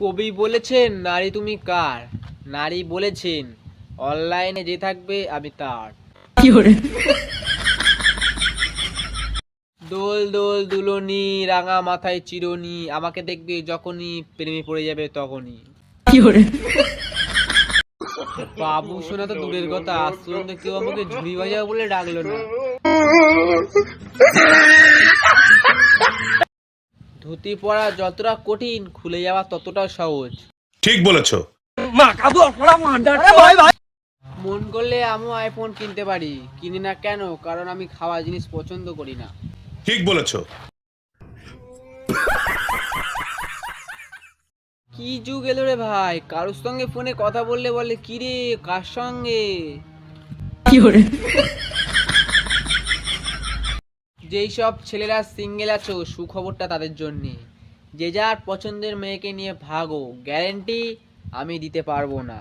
কবি বলেছেন নারী তুমি কার, নারী বলেছেন অনলাইনে যে থাকবে আমি তার। দোল দোল দুলনি রাঙা মাথায় চিরনি, আমাকে দেখবে যখনই প্রেমে পড়ে যাবে তখনই। বাবু শোনা তো দূরের কথা, আজ পর্যন্ত কেউ আমাকে ঝুড়ি বাজাও বলে ডাকলো না। ধুতি পরা যতটা কঠিন, খুলে যাওয়া ততটা সহজ। ঠিক বলেছো। মন করলে আমিও আইফোন কিনতে পারি, কিনি না কেন? কারণ আমি খাওয়া জিনিস পছন্দ করি না। ঠিক বলেছো। কি যুগ এলো রে ভাই, কারোর সঙ্গে ফোনে কথা বললে বলে কি রে কার সঙ্গে। যেই সব ছেলেরা সিঙ্গেল আছো, সুখবরটা তাদের জন্যে। যে যার পছন্দের মেয়েকে নিয়ে ভাগো, গ্যারেন্টি আমি দিতে পারবো না।